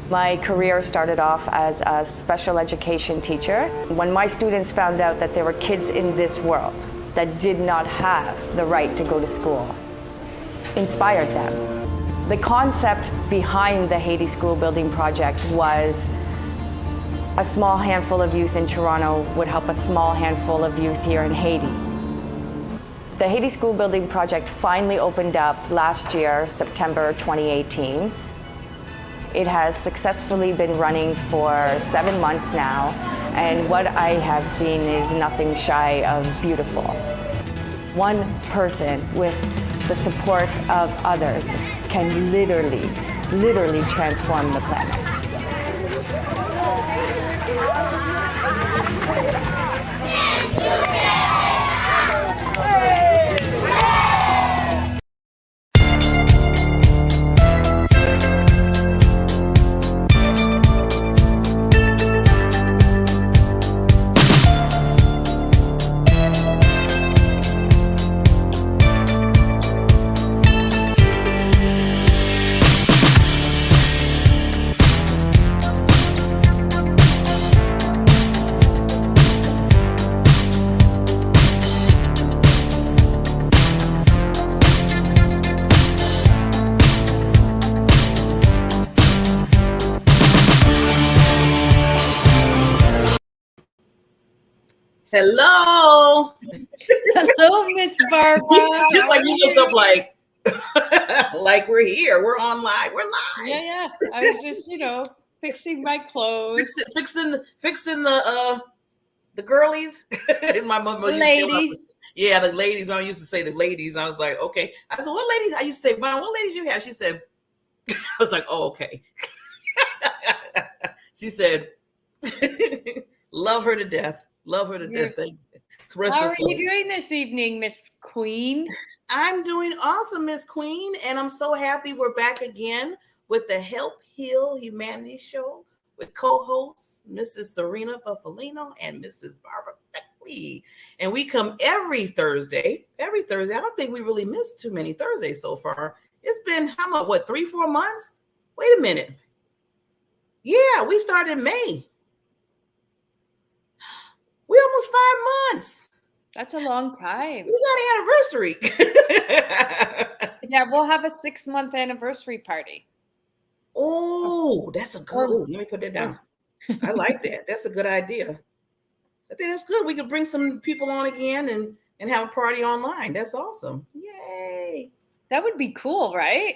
My career started off as a special education teacher. When my students found out that there were kids in this world that did not have the right to go to school, inspired them. The concept behind the Haiti School Building Project was a small handful of youth in Toronto would help a small handful of youth here in Haiti. The Haiti School Building Project finally opened up last year, September 2018. It has successfully been running for 7 months now, and what I have seen is nothing shy of beautiful. One person with the support of others can literally transform the planet. Hello. Hello, Miss Barbara. Just like you looked up like we're here. We're on live. We're live. Yeah. I was just, fixing my clothes. Fixing the girlies. My mother used ladies. The ladies. When I used to say the ladies, I was like, okay. I said, what ladies? I used to say, Mom, what ladies you have? She said, I was like, oh, okay. She said, love her to death. Love her to death. Thank you. How are you doing this evening, Miss Queen? I'm doing awesome, Miss Queen, and I'm so happy we're back again with the Help Heal Humanity Show with co-hosts Mrs. Serena Bufalino and Mrs. Barbara Beckley. And we come every Thursday. I don't think we really missed too many Thursdays so far. It's been, 3-4 months? Wait a minute. Yeah, we started in May. We almost 5 months. That's a long time. We got an anniversary. Yeah, we'll have a 6-month anniversary party. Oh, that's a good. Let me put that down. I like that. That's a good idea. I think that's good. We could bring some people on again and have a party online. That's awesome. Yay. That would be cool, right?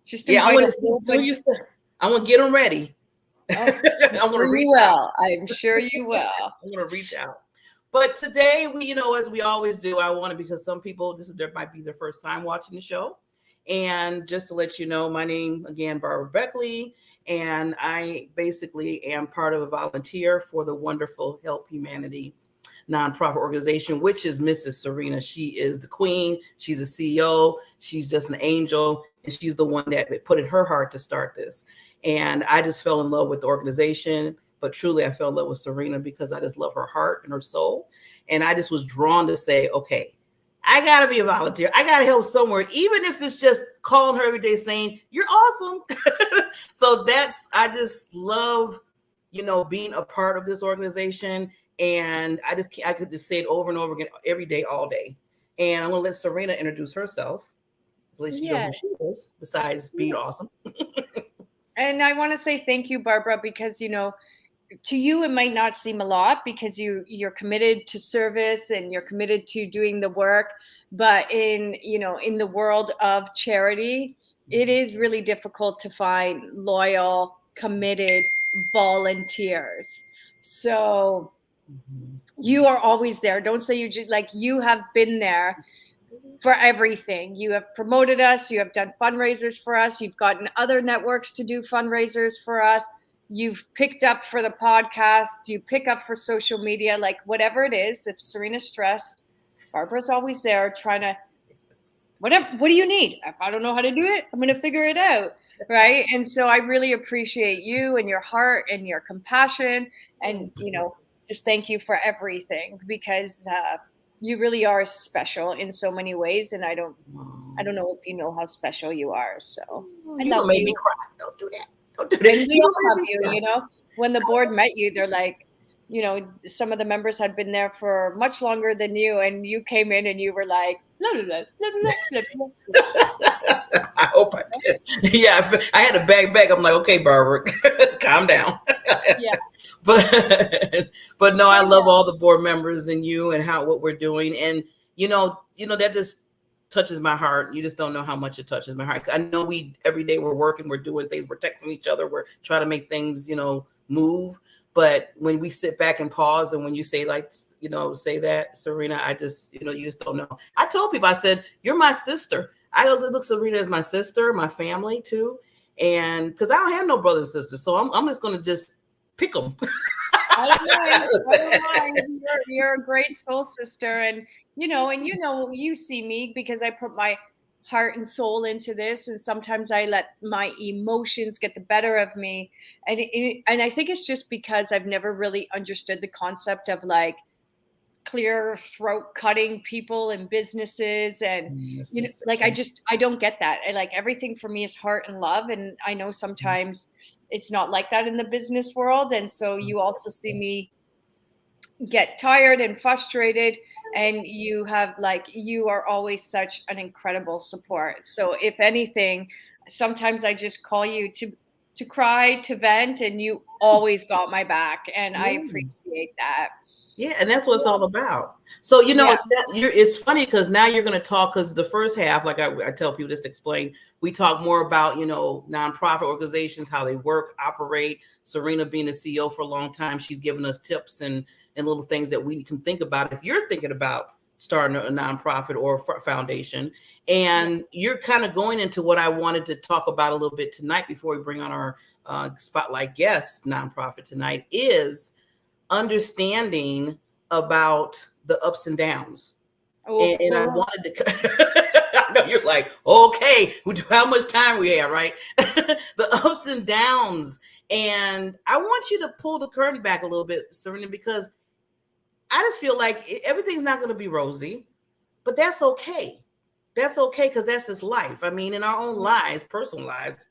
Just I want to get them ready. Oh, I'm sure you will. I'm going to reach out. But today, as we always do, I want to, because some people, there might be their first time watching the show. And just to let you know, my name, again, Barbara Beckley, and I basically am part of a volunteer for the wonderful Help Humanity nonprofit organization, which is Mrs. Serena. She is the queen. She's a CEO. She's just an angel. And she's the one that put in her heart to start this. And I just fell in love with the organization, but truly I fell in love with Serena because I just love her heart and her soul. And I just was drawn to say, okay, I got to be a volunteer. I got to help somewhere, even if it's just calling her every day saying, you're awesome. So I just love, being a part of this organization. And I could just say it over and over again, every day, all day. And I'm going to let Serena introduce herself. At least you know who she is, besides being awesome. And I want to say thank you, Barbara, because, to you, it might not seem a lot because you're committed to service and you're committed to doing the work. But in the world of charity, it is really difficult to find loyal, committed volunteers. So you are always there. Don't say you have been there for everything. You have promoted us. You have done fundraisers for us. You've gotten other networks to do fundraisers for us. You've picked up for the podcast. You pick up for social media, like whatever it is. If Serena's stressed, Barbara's always there trying to, what do you need? If I don't know how to do it, I'm going to figure it out. Right. And so I really appreciate you and your heart and your compassion and, just thank you for everything because you really are special in so many ways. And I don't know if you know how special you are. So you made me cry. Don't do that. Don't do that. And we all love you, when the board met you, they're like, some of the members had been there for much longer than you, and you came in and you were like, blah, blah, blah, blah, blah, blah, blah. I hope I did. Yeah, I had a back. I'm like, okay, Barbara, calm down. Yeah. But no, I love all the board members and you and what we're doing. And that just touches my heart. You just don't know how much it touches my heart. I know every day we're working, we're doing things, we're texting each other, we're trying to make things, move. But when we sit back and pause, and when you say say that, Serena, I just, you just don't know. I told people, I said, you're my sister. I look at Serena as my sister, my family too. And because I don't have no brothers and sisters, so I'm just going to just pick them. I don't mind. You're a great soul sister. And, you see me because I put my heart and soul into this. And sometimes I let my emotions get the better of me. And I think it's just because I've never really understood the concept of like clear throat cutting people and businesses. And, I don't get that. Everything for me is heart and love. And I know sometimes it's not like that in the business world. And so you also see me get tired and frustrated, and you are always such an incredible support. So if anything, sometimes I just call you to cry, to vent, and you always got my back, and I appreciate that. Yeah, and that's what it's all about. So, it's funny because now you're going to talk, because the first half, like I tell people, just to explain, we talk more about, nonprofit organizations, how they work, operate. Serena being the CEO for a long time, she's given us tips and little things that we can think about if you're thinking about starting a nonprofit or a foundation. And you're kind of going into what I wanted to talk about a little bit tonight before we bring on our spotlight guest nonprofit tonight, is understanding about the ups and downs. And I wanted to, I know you're like, okay, how much time we have, right? The ups and downs. And I want you to pull the curtain back a little bit, Serena, because I just feel like everything's not going to be rosy, but that's okay. That's okay, because that's just life. I mean, in our own lives, personal lives,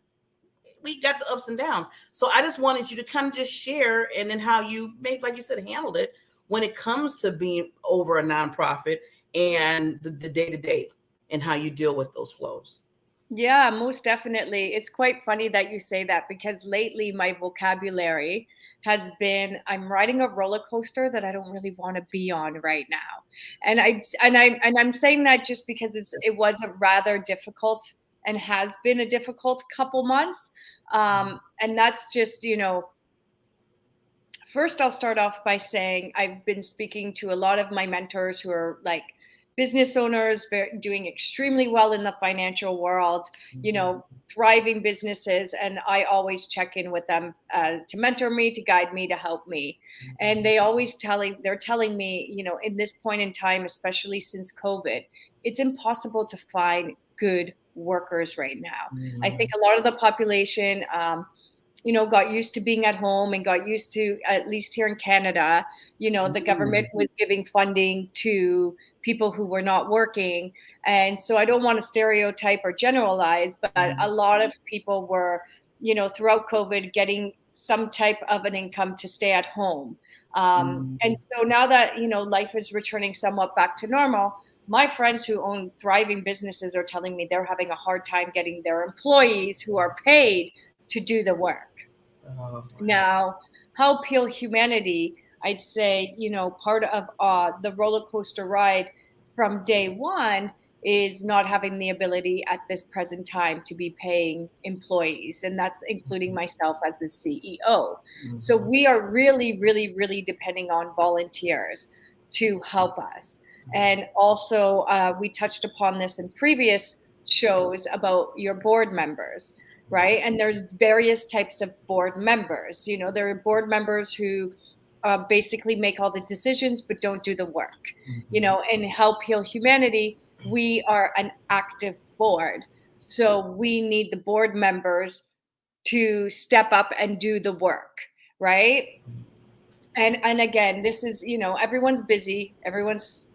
we got the ups and downs. So I just wanted you to kind of just share, and then how you like you said, handled it when it comes to being over a nonprofit and the day-to-day, and how you deal with those flows. Yeah, most definitely. It's quite funny that you say that, because lately my vocabulary has been, I'm riding a roller coaster that I don't really want to be on right now. And I'm saying that just because it was a rather difficult, and has been a difficult couple months. And that's just, first I'll start off by saying I've been speaking to a lot of my mentors who are like business owners, doing extremely well in the financial world, thriving businesses. And I always check in with them to mentor me, to guide me, to help me. And they're telling me, in this point in time, especially since COVID, it's impossible to find good workers right now. I think a lot of the population, got used to being at home, and got used to, at least here in Canada, the government was giving funding to people who were not working. And so I don't want to stereotype or generalize, but a lot of people were, throughout COVID, getting some type of an income to stay at home. And so now that, life is returning somewhat back to normal, my friends who own thriving businesses are telling me they're having a hard time getting their employees who are paid to do the work. Now, help heal humanity, I'd say, part of the roller coaster ride from day one is not having the ability at this present time to be paying employees. And that's including myself as the CEO. So we are really, really, really depending on volunteers to help us. And also, we touched upon this in previous shows about your board members, right? And there's various types of board members. There are board members who basically make all the decisions but don't do the work. And Help Heal Humanity, we are an active board. So we need the board members to step up and do the work, right? And again, this is, everyone's busy. Everyone's,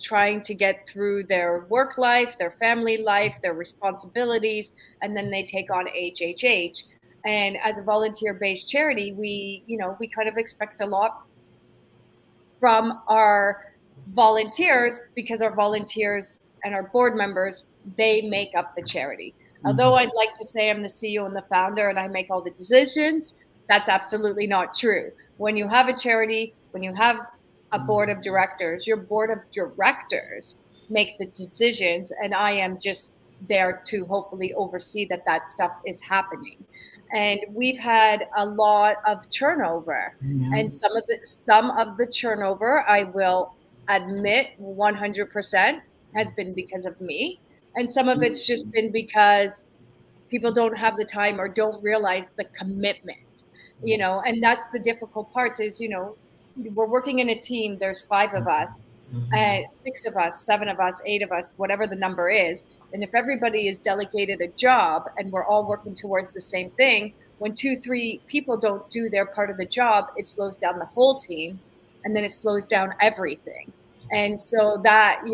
trying to get through their work life, their family life, their responsibilities, and then they take on HHH. And as a volunteer-based charity, we kind of expect a lot from our volunteers, because our volunteers and our board members, they make up the charity. Although I'd like to say I'm the CEO and the founder and I make all the decisions, that's absolutely not true. When you have a charity, when you have a board of directors, your board of directors make the decisions, and I am just there to hopefully oversee that stuff is happening. And we've had a lot of turnover, and some of the turnover, I will admit 100%, has been because of me, and some of it's just been because people don't have the time or don't realize the commitment, and that's the difficult part is, we're working in a team. There's 5 of us, 6 of us, 7 of us, 8 of us, whatever the number is. And if everybody is delegated a job and we're all working towards the same thing, when 2, 3 people don't do their part of the job, it slows down the whole team, and then it slows down everything. And so that,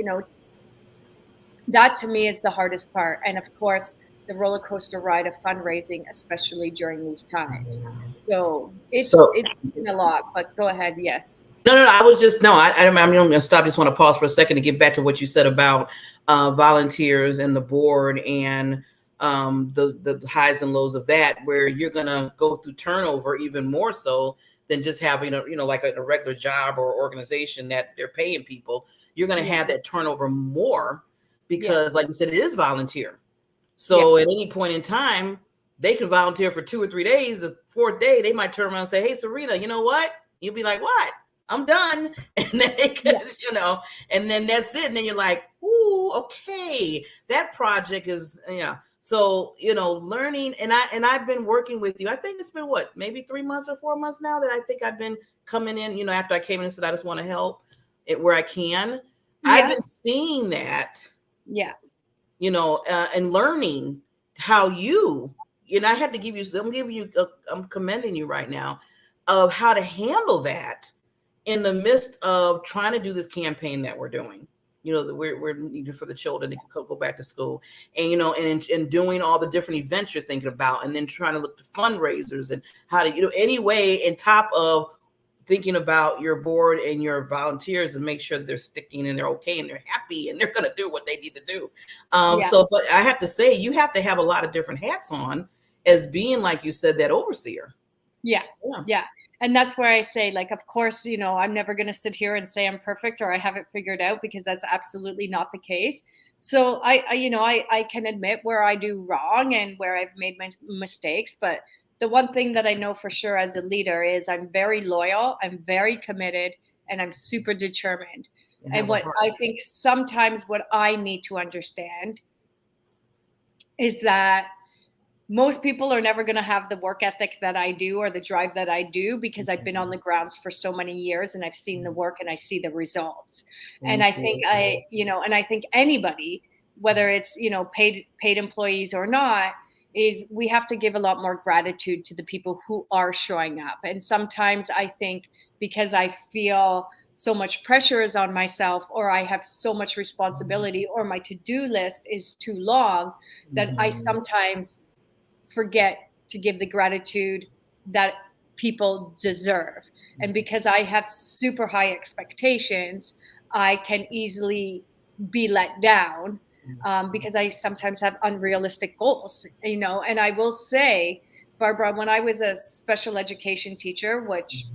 that to me is the hardest part. And of course, the roller coaster ride of fundraising, especially during these times. So it's been a lot, but go ahead. Yes. No. I was just, I'm going to stop. Just want to pause for a second to get back to what you said about volunteers and the board and the highs and lows of that, where you're going to go through turnover even more so than just having like a regular job or organization that they're paying people. You're going to have that turnover more because, like you said, it is volunteer. So at any point in time, they can volunteer for 2 or 3 days. The 4th day, they might turn around and say, "Hey, Serena, you know what?" You'll be like, "What? I'm done." And then they can, and then that's it. And then you're like, "Ooh, okay, that project is, So, learning, and I've been working with you. I think it's been maybe 3 months or 4 months now that I think I've been coming in, after I came in and said, I just want to help it where I can. Yeah. I've been seeing that. Yeah. And learning how I had to give you, I'm commending you right now of how to handle that in the midst of trying to do this campaign that we're doing. That we're needed for the children to go back to school, and and doing all the different events you're thinking about, and then trying to look to fundraisers and how to any way in top of thinking about your board and your volunteers and make sure that they're sticking and they're okay and they're happy and they're going to do what they need to do. So, but I have to say, you have to have a lot of different hats on as being, like you said, that overseer. Yeah. And that's where I say, like, of course, I'm never going to sit here and say I'm perfect or I have it figured out, because that's absolutely not the case. So I can admit where I do wrong and where I've made my mistakes. But the one thing that I know for sure as a leader is I'm very loyal, I'm very committed, and I'm super determined. And what I think sometimes what I need to understand is that most people are never going to have the work ethic that I do or the drive that I do, because I've been on the grounds for so many years and I've seen the work and I see the results. And I think and I think anybody, whether it's, paid employees or not, is we have to give a lot more gratitude to the people who are showing up. And sometimes I think because I feel so much pressure is on myself, or I have so much responsibility, or my to-do list is too long, that I sometimes forget to give the gratitude that people deserve. And because I have super high expectations, I can easily be let down because I sometimes have unrealistic goals, and I will say, Barbara, when I was a special education teacher, which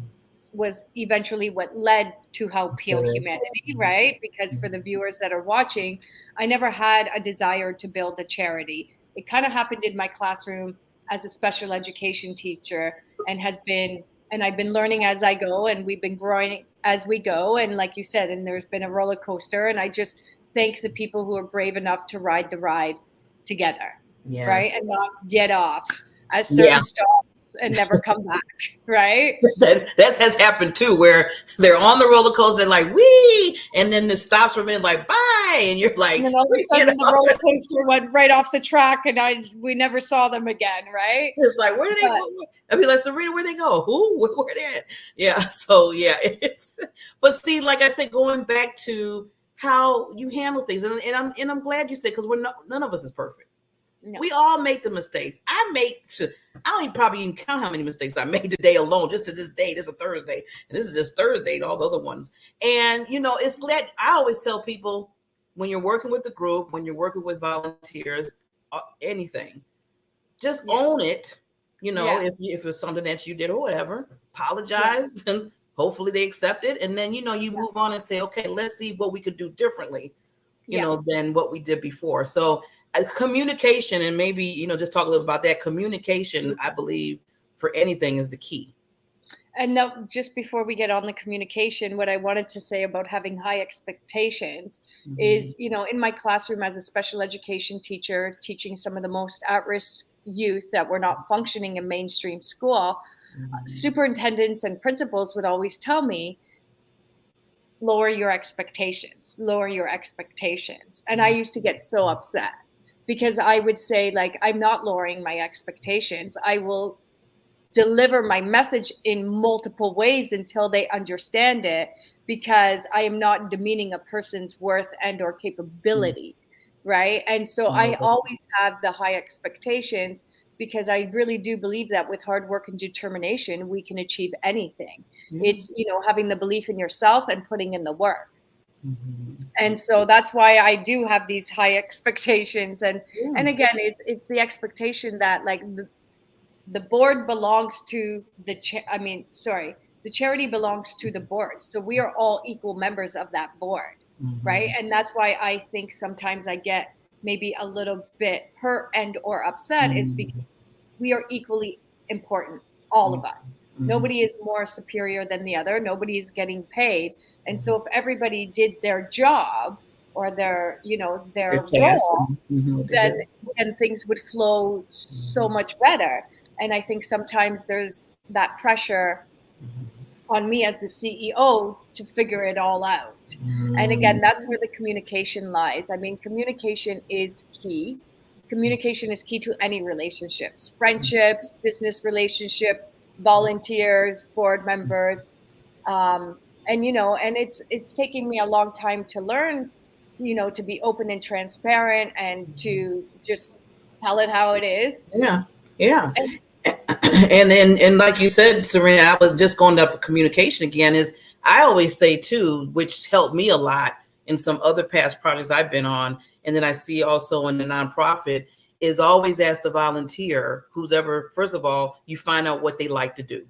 was eventually what led to Help Heal Humanity, right? Because for the viewers that are watching, I never had a desire to build a charity. It kind of happened in my classroom as a special education teacher, and I've been learning as I go, and we've been growing as we go. And like you said, and there's been a roller coaster, and I just thank the people who are brave enough to ride the ride together, right? And not get off at certain stops and never come back, right? That has happened too, where they're on the roller coaster, like, wee, and then the stops for a minute, like, bye, and you're like, and then all of a sudden the roller coaster went right off the track, and we never saw them again, right? It's like, where did they go? I'd be like, Serena, where'd they go? Who? Where they at? Yeah. So but see, like I said, going back to how you handle things, and I'm glad you said, because none of us is perfect. No. We all make the mistakes. I don't even probably even count how many mistakes I made today alone, just to this day. This is a Thursday, and this is just Thursday, and all the other ones. And it's glad. I always tell people, when you're working with a group, when you're working with volunteers, anything, just own it. If it's something that you did or whatever, apologize, and hopefully they accept it. And then, you move on and say, okay, let's see what we could do differently, than what we did before. So communication, and maybe, just talk a little about that. Communication, I believe, for anything is the key. And now, just before we get on the communication, what I wanted to say about having high expectations is, in my classroom as a special education teacher, teaching some of the most at-risk youth that were not functioning in mainstream school, superintendents and principals would always tell me, lower your expectations. And I used to get so upset, because I would say, like, I'm not lowering my expectations. I will deliver my message in multiple ways until they understand it, because I am not demeaning a person's worth and or capability, right? And so I always have the high expectations, because I really do believe that with hard work and determination, we can achieve anything. It's, having the belief in yourself and putting in the work. And so that's why I do have these high expectations. And again, it's the expectation that, like, the board belongs to the charity belongs to the board. So we are all equal members of that board, right? And that's why I think sometimes I get maybe a little bit hurt and or upset, is because we are equally important, all of us. Nobody is more superior than the other. Nobody is getting paid. And so if everybody did their job or their role, then things would flow so much better. And I think sometimes there's that pressure on me as the CEO to figure it all out. And again, that's where the communication lies. I mean, communication is key. Communication is key to any relationships, friendships, business relationship, volunteers, board members. And it's taking me a long time to learn, to be open and transparent and to just tell it how it is. Yeah. And like you said, Serena, I was just going up communication again, is I always say too, which helped me a lot in some other past projects I've been on, and then I see also in the nonprofit, is always ask the volunteer, who's ever, first of all, you find out what they like to do,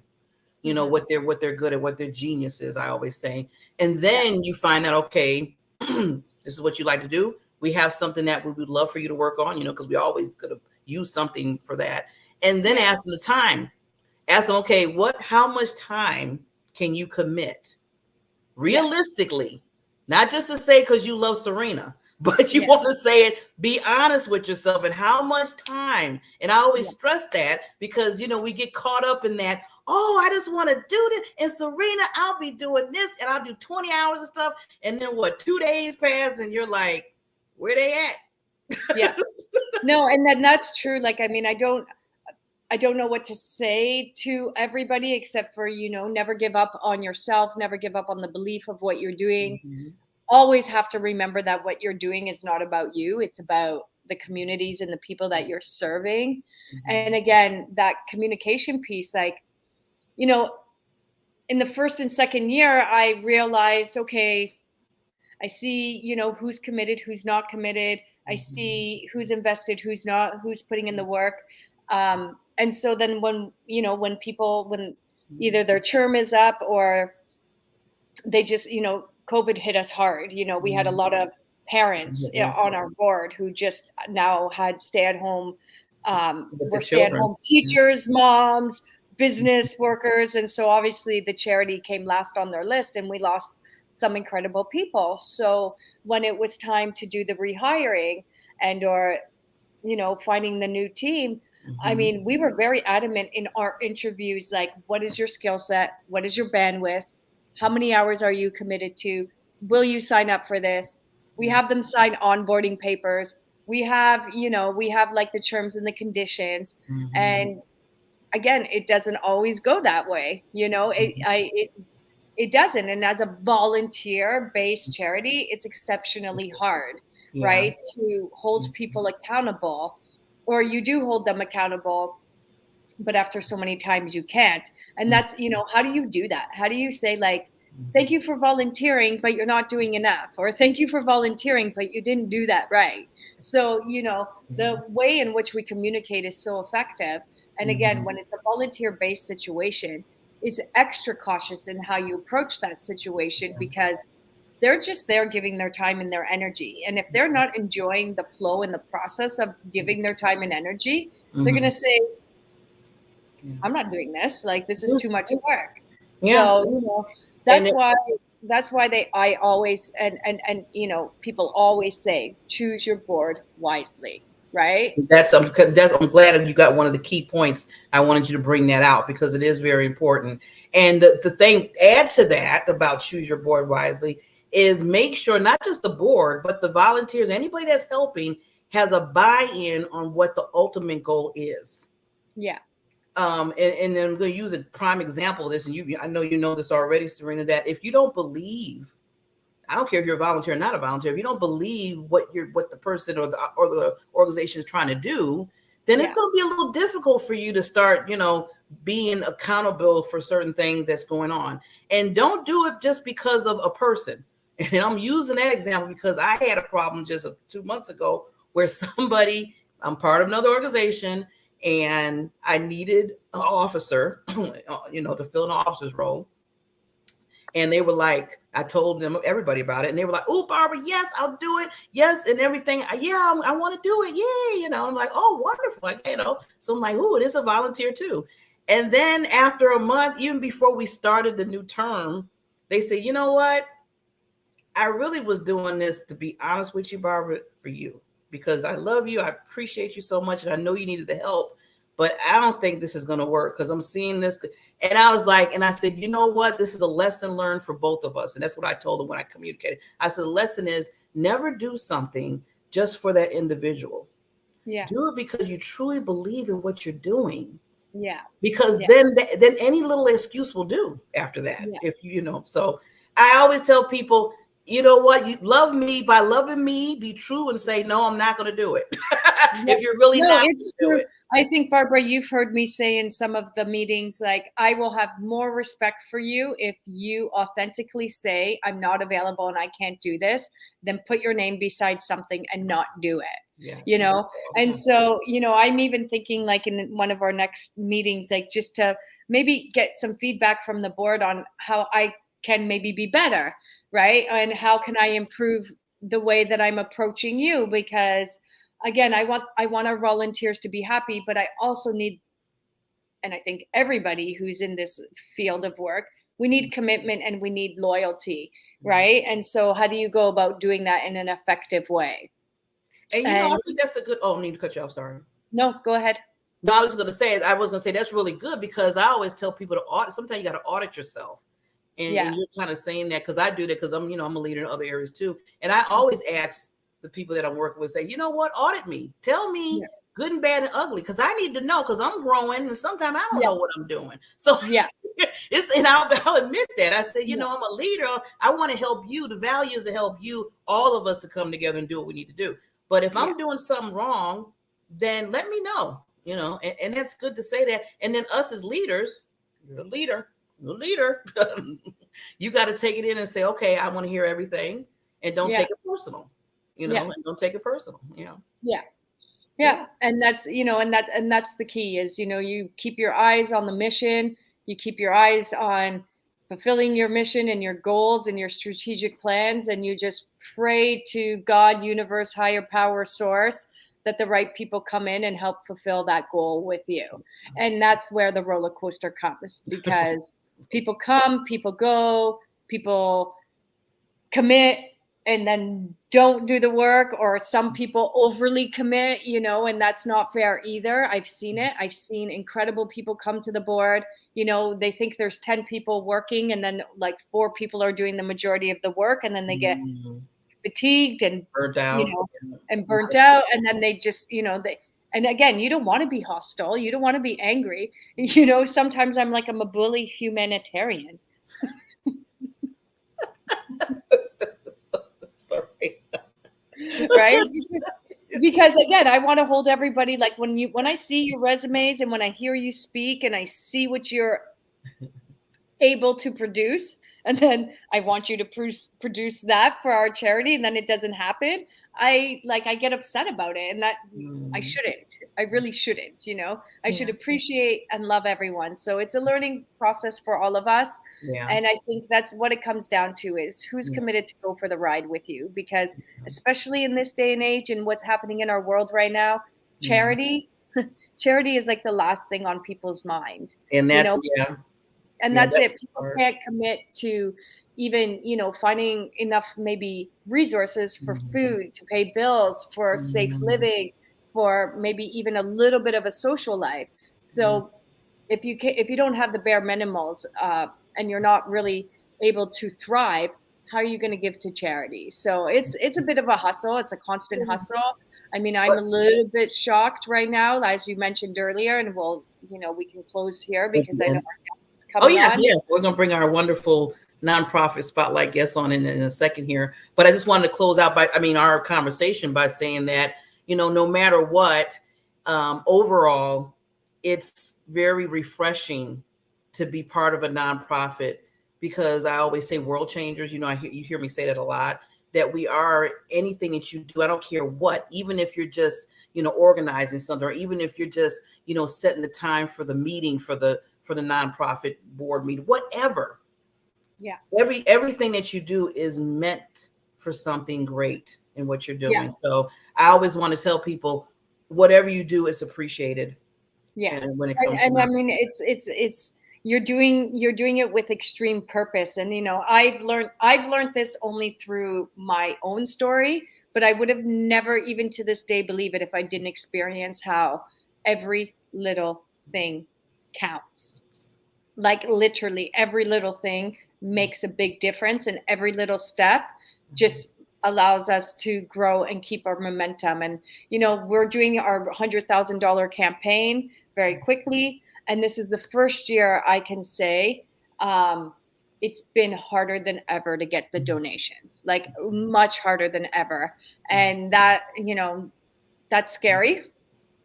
what they're good at, what their genius is, I always say. And then you find out, okay, this is what you like to do. We have something that we would love for you to work on, because we always could have used something for that. And then ask them the time. Ask them, okay, how much time can you commit? Realistically, not just to say because you love Serena, but you want to say it, be honest with yourself, and how much time. And I always stress that, because, we get caught up in that, I just want to do this. And Serena, I'll be doing this and I'll do 20 hours of stuff. And then 2 days pass and you're like, where they at? No, and that's true. Like, I mean, I don't know what to say to everybody except for, never give up on yourself, never give up on the belief of what you're doing. Always have to remember that what you're doing is not about you. It's about the communities and the people that you're serving. And again, that communication piece, like, in the first and second year, I realized, okay, I see, who's committed, who's not committed. I see who's invested, who's not, who's putting in the work. And so then when either their term is up or they just, COVID hit us hard. We had a lot of parents on our board who just now had stay-at-home teachers, moms, business workers. And so obviously the charity came last on their list, and we lost some incredible people. So when it was time to do the rehiring or finding the new team, I mean, we were very adamant in our interviews, like, what is your skill set? What is your bandwidth? How many hours are you committed to? Will you sign up for this? We have them sign onboarding papers. We have like the terms and the conditions. And again, it doesn't always go that way. It doesn't. And as a volunteer-based charity, it's exceptionally hard, right, to hold people accountable or you do hold them accountable, but after so many times you can't. And that's, how do you do that? How do you say, like, thank you for volunteering, but you're not doing enough, or thank you for volunteering, but you didn't do that right? So, the way in which we communicate is so effective. And again, when it's a volunteer-based situation, it's extra cautious in how you approach that situation, because they're just there giving their time and their energy. And if they're not enjoying the flow and the process of giving their time and energy, they're going to say, I'm not doing this. Like, this is too much work. Yeah. So, that's why I always, and people always say, choose your board wisely. Right. I'm glad you got one of the key points. I wanted you to bring that out because it is very important. And the thing add to that about choose your board wisely is make sure not just the board, but the volunteers, anybody that's helping, has a buy-in on what the ultimate goal is. Yeah. And then I'm going to use a prime example of this. And I know you know this already, Serena, that if you don't believe, I don't care if you're a volunteer or not a volunteer, if you don't believe what the person or the organization is trying to do, then it's going to be a little difficult for you to start, being accountable for certain things that's going on. And don't do it just because of a person. And I'm using that example because I had a problem just 2 months ago where I'm part of another organization, and I needed an officer, to fill an officer's role. And they were like, I told them, everybody about it. And they were like, oh, Barbara, yes, I'll do it. Yes. And everything. Yeah, I want to do it. Yay. I'm like, oh, wonderful. So I'm like, oh, it is a volunteer too. And then after a month, even before we started the new term, they said, you know what? I really was doing this, to be honest with you, Barbara, for you, because I love you. I appreciate you so much. And I know you needed the help, but I don't think this is going to work because I'm seeing this. And I was like, and I said, you know what? This is a lesson learned for both of us. And that's what I told them when I communicated. I said, the lesson is never do something just for that individual. Yeah. Do it because you truly believe in what you're doing. Yeah. Because then any little excuse will do after that. Yeah. If so I always tell people, you know what? You love me by loving me, be true and say, no, I'm not going to do it. If you're really not going to do it. I think, Barbara, you've heard me say in some of the meetings, like, I will have more respect for you if you authentically say, I'm not available and I can't do this, than put your name beside something and not do it. Yes. And so, I'm even thinking, like, in one of our next meetings, like, just to maybe get some feedback from the board on how I can maybe be better, right? And how can I improve the way that I'm approaching you? Because again, I want our volunteers to be happy, but I also need, and I think everybody who's in this field of work, we need commitment and we need loyalty, right? And so how do you go about doing that in an effective way? And I think that's a good, I need to cut you off, sorry. No, go ahead. No, I was going to say that's really good, because I always tell people to audit. Sometimes you got to audit yourself. And you're kind of saying that because I do that because I'm a leader in other areas too. And I always ask the people that I'm working with, say, you know what, audit me. Tell me good and bad and ugly, because I need to know, because I'm growing and sometimes I don't know what I'm doing. So and I'll admit that. I said, I'm a leader. I want to help you. The value is to help you, all of us, to come together and do what we need to do. But if I'm doing something wrong, then let me know, and that's good to say that. And then us as leaders, you're a leader. You got to take it in and say, okay, I want to hear everything, and don't take it personal, and don't take it personal. And that's, and that's the key is, you keep your eyes on the mission, you keep your eyes on fulfilling your mission and your goals and your strategic plans, and you just pray to God, universe, higher power, source, that the right people come in and help fulfill that goal with you. And that's where the roller coaster comes, because people come, people go, people commit and then don't do the work, or some people overly commit, and that's not fair either. I've seen it. I've seen incredible people come to the board. They think there's 10 people working, and then like 4 people are doing the majority of the work, and then they get fatigued and burnt out, and then they just, and again, you don't want to be hostile, you don't want to be angry. Sometimes I'm like, I'm a bully humanitarian. Sorry. Right? because again, I want to hold everybody, like when I see your resumes and when I hear you speak and I see what you're able to produce, and then I want you to produce that for our charity, and then it doesn't happen, I get upset about it, and that I shouldn't. I really shouldn't, I should appreciate and love everyone. So it's a learning process for all of us. Yeah. And I think that's what it comes down to, is who's committed to go for the ride with you, because especially in this day and age and what's happening in our world right now, charity is like the last thing on people's mind. And that's, And that's it. People can't commit to even, finding enough maybe resources for food, to pay bills, for safe living, for maybe even a little bit of a social life. So if you don't have the bare minimals and you're not really able to thrive, how are you going to give to charity? So it's a bit of a hustle. It's a constant hustle. I mean, I'm a little bit shocked right now, as you mentioned earlier, and we can close here because I know our guests coming on. We're going to bring our wonderful nonprofit spotlight guests on in a second here. But I just wanted to close out our conversation by saying that, no matter what, overall, it's very refreshing to be part of a nonprofit, because I always say world changers. You hear me say that a lot, that we are anything that you do. I don't care what, even if you're just, organizing something, or even if you're just, setting the time for the meeting, for the nonprofit board meeting, whatever. Yeah. Everything that you do is meant for something great in what you're doing. Yeah. So I always want to tell people, whatever you do is appreciated. Yeah. And when it comes and I mean, it's you're doing it with extreme purpose. And I've learned this only through my own story, but I would have never, even to this day, believe it if I didn't experience how every little thing counts. Like literally every little thing makes a big difference, and every little step just allows us to grow and keep our momentum. And we're doing our $100,000 campaign very quickly, and this is the first year I can say it's been harder than ever to get the donations, like much harder than ever. And that that's scary,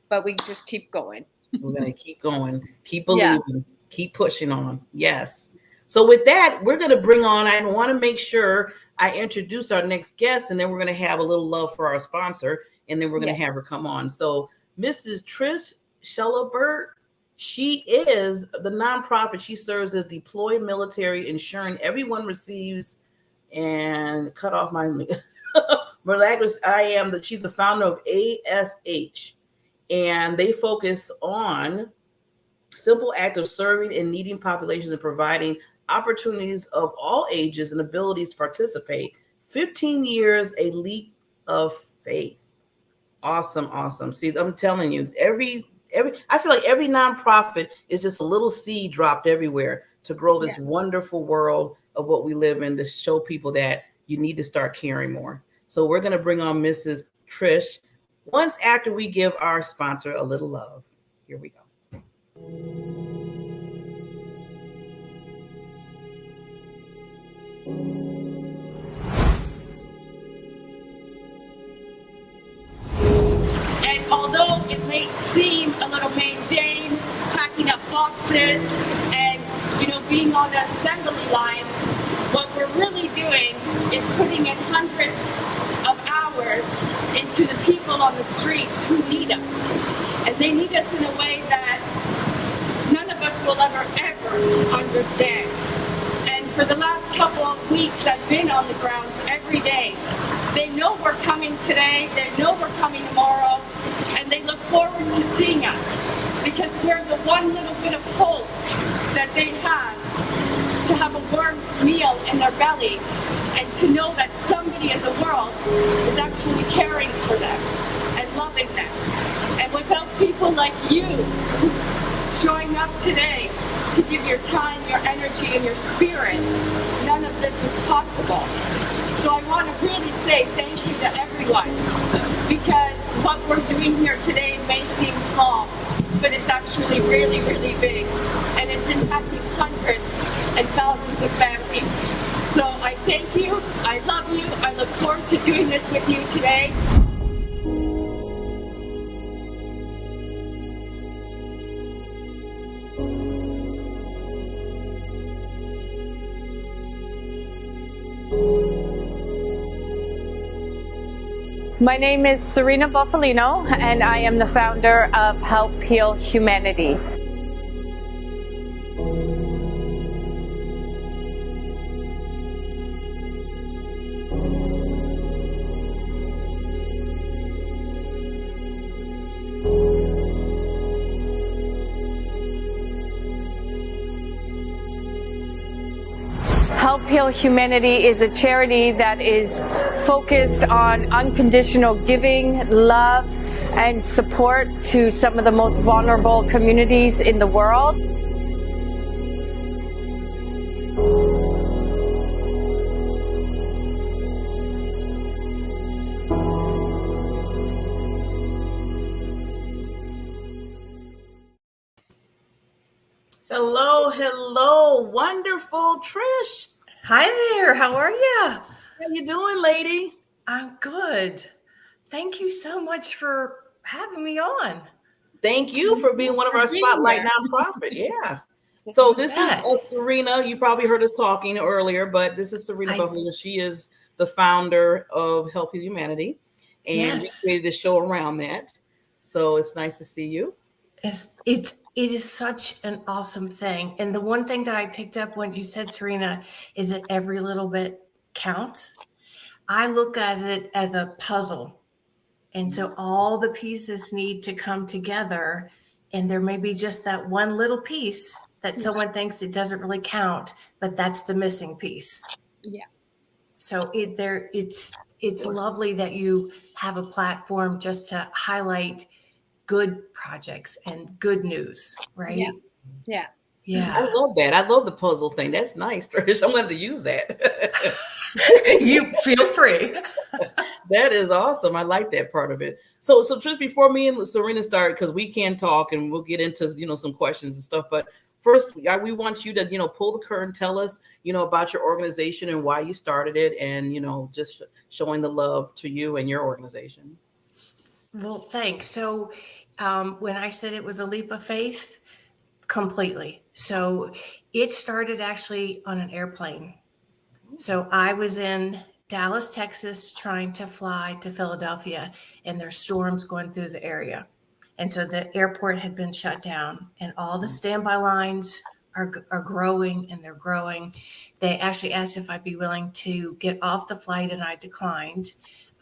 but we just keep going. We're going to keep going, keep believing, keep pushing on. Yes. So with that, we're going to bring on, I want to make sure I introduce our next guest, and then we're going to have a little love for our sponsor, and then we're going to have her come on. So Mrs. Trish Shellabert, she is the nonprofit. She serves as deployed military, ensuring everyone receives, and cut off my miraculous. She's the founder of ASH, and they focus on simple act of serving and needing populations and providing opportunities of all ages and abilities to participate. 15 years, a leap of faith. Awesome. See, I'm telling you, I feel like every nonprofit is just a little seed dropped everywhere to grow this wonderful world of what we live in, to show people that you need to start caring more. So we're going to bring on Mrs. Trish once after we give our sponsor a little love. Here we go. And although it may seem a little mundane, packing up boxes and being on the assembly line, what we're really doing is putting in hundreds of hours into the people on the streets who need us. And they need us in a way that none of us will ever understand. And for the last couple of weeks, I've been on the grounds every day. They know we're coming today, they know we're coming tomorrow, and they look forward to seeing us, because we're the one little bit of hope that they have, to have a warm meal in their bellies, and to know that somebody in the world is actually caring for them and loving them. And without people like you showing up today to give your time, your energy, and your spirit, none of this is possible. So I want to really say thank you to everyone, because what we're doing here today may seem small, but it's actually really, really big, and it's impacting hundreds and thousands of families. So I thank you, I love you, I look forward to doing this with you today. My name is Serena Bufalino, and I am the founder of Help Heal Humanity. Help Heal Humanity is a charity that is focused on unconditional giving, love, and support to some of the most vulnerable communities in the world. Hello, wonderful Trish. Hi there. How are you? How you doing, lady? I'm good. Thank you so much for having me on. Thank you for being one of our spotlight nonprofit. Yeah. So this is Serena. You probably heard us talking earlier, but this is Serena Bufalino. She is the founder of Help Heal Humanity, and we created a show around that. So it's nice to see you. It is such an awesome thing. And the one thing that I picked up when you said, Serena, is that every little bit counts. I look at it as a puzzle. And so all the pieces need to come together. And there may be just that one little piece that someone thinks it doesn't really count, but that's the missing piece. Yeah. So it's lovely that you have a platform just to highlight good projects and good news, right? Yeah. I love that. I love the puzzle thing. That's nice, Trish. I'm going to use that. You feel free. That is awesome. I like that part of it. So Trish, before me and Serena start, because we can talk and we'll get into some questions and stuff. But first, we want you to pull the curtain, tell us about your organization and why you started it, and just showing the love to you and your organization. Well, thanks. So when I said it was a leap of faith, completely. So it started actually on an airplane. So I was in Dallas, Texas, trying to fly to Philadelphia, and there's storms going through the area. And so the airport had been shut down, and all the standby lines are growing, and they're growing. They actually asked if I'd be willing to get off the flight, and I declined.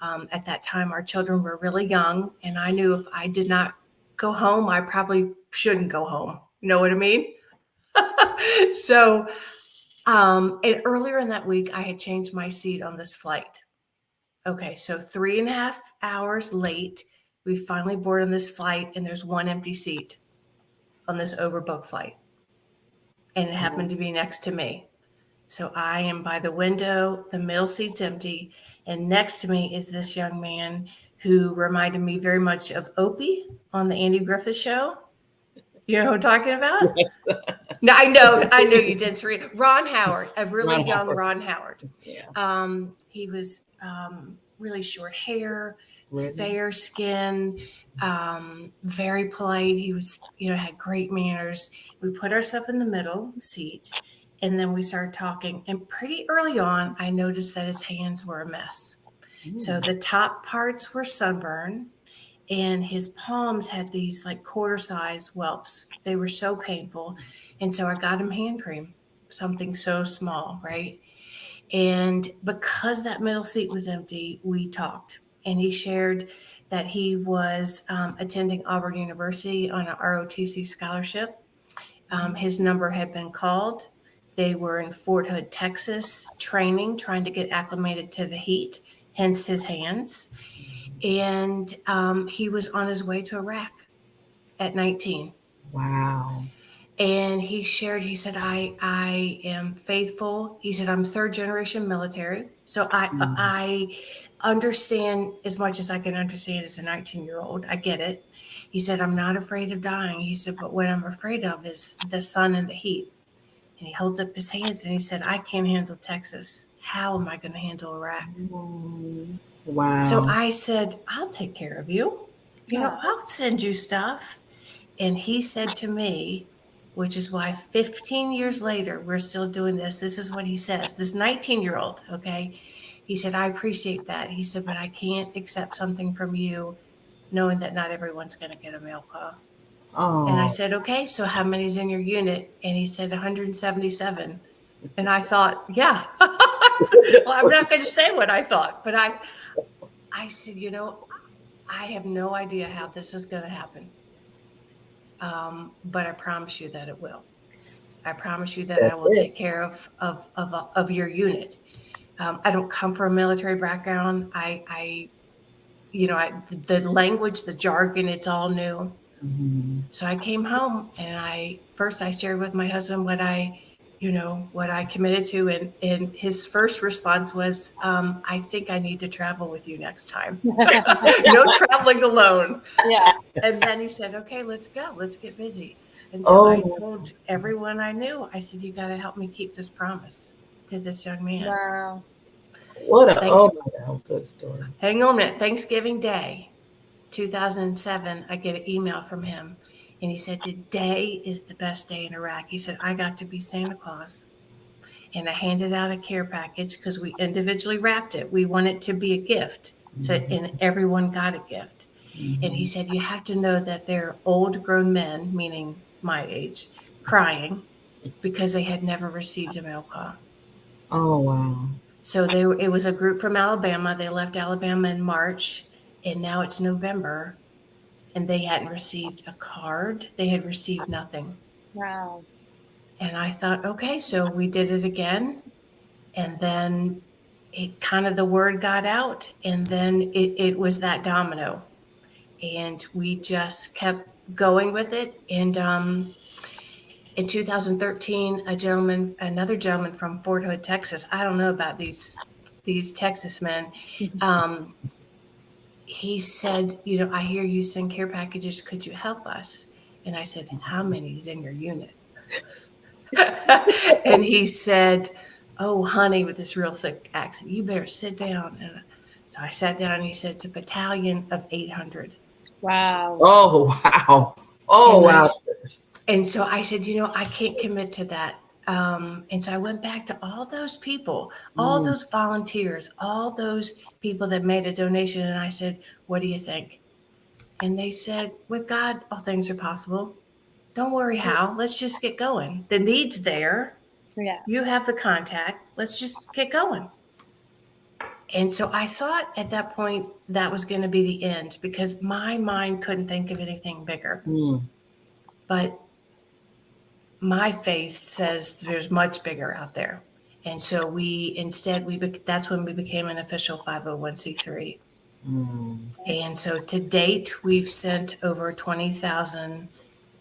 At that time, our children were really young, and I knew if I did not go home, I probably shouldn't go home. You know what I mean? So, and earlier in that week, I had changed my seat on this flight. Okay, so 3.5 hours late, we finally board on this flight, and there's one empty seat on this overbooked flight. And it happened to be next to me. So I am by the window, the middle seat's empty, and next to me is this young man who reminded me very much of Opie on the Andy Griffith Show. You know who I'm talking about? No, I know you did, Serena. Ron Howard, a really young Ron Howard. Yeah. He was really short hair, fair skin, very polite. He was, had great manners. We put ourselves in the middle seat, and then we started talking. And pretty early on, I noticed that his hands were a mess. So the top parts were sunburned, and his palms had these like quarter-size whelps. They were so painful. And so I got him hand cream, something so small, right? And because that middle seat was empty, we talked. And he shared that he was attending Auburn University on an ROTC scholarship. His number had been called. They were in Fort Hood, Texas, training, trying to get acclimated to the heat, hence his hands. And he was on his way to Iraq at 19. Wow. And he shared, he said, I am faithful. He said, I'm third generation military. So I understand as much as I can understand as a 19-year-old. I get it. He said, I'm not afraid of dying. He said, but what I'm afraid of is the sun and the heat. And he holds up his hands and he said, I can't handle Texas. How am I going to handle Iraq? Wow. So I said, I'll take care of you. I'll send you stuff. And he said to me, which is why 15 years later, we're still doing this. This is what he says, this 19-year-old, okay? he said, I appreciate that. He said, but I can't accept something from you knowing that not everyone's going to get a mail call. Oh. And I said, okay, so how many's in your unit? And he said 177. And I thought, yeah. Well, I'm not going to say what I thought, but I said, you know, I have no idea how this is going to happen. But I promise you that it will. I promise you that I will take care of your unit. I don't come from a military background. The language, the jargon, it's all new. Mm-hmm. So I came home and I shared with my husband what I committed to. And his first response was, I think I need to travel with you next time. No traveling alone. Yeah. And then he said, okay, let's go. Let's get busy. And so I told everyone I knew, I said, you got to help me keep this promise to this young man. Wow. What a good story. Hang on a minute. Thanksgiving Day, 2007, I get an email from him. And he said, today is the best day in Iraq. He said, I got to be Santa Claus. And I handed out a care package because we individually wrapped it. We want it to be a gift. So, and everyone got a gift. Mm-hmm. And he said, you have to know that they're old grown men, meaning my age, crying because they had never received a mail call. Oh, wow. So it was a group from Alabama. They left Alabama in March, and now it's November, and they hadn't received a card. They had received nothing. Wow. And I thought, okay, so we did it again. And then the word got out, and then it was that domino. And we just kept going with it. And in 2013, another gentleman from Fort Hood, Texas, I don't know about these Texas men, he said, you know, I hear you send care packages. Could you help us? And I said, how many is in your unit? And he said, oh, honey, with this real thick accent, you better sit down. And so I sat down, and he said, it's a battalion of 800. Wow. Oh, wow. Oh, wow. And so I said, you know, I can't commit to that. And so I went back to all those people, all those volunteers, all those people that made a donation. And I said, what do you think? And they said, with God, all things are possible. Don't worry how. Let's just get going. The need's there. Yeah. You have the contact. Let's just get going. And so I thought at that point that was going to be the end because my mind couldn't think of anything bigger. But my faith says there's much bigger out there. And so that's when we became an official 501c3. And so to date, we've sent over 20,000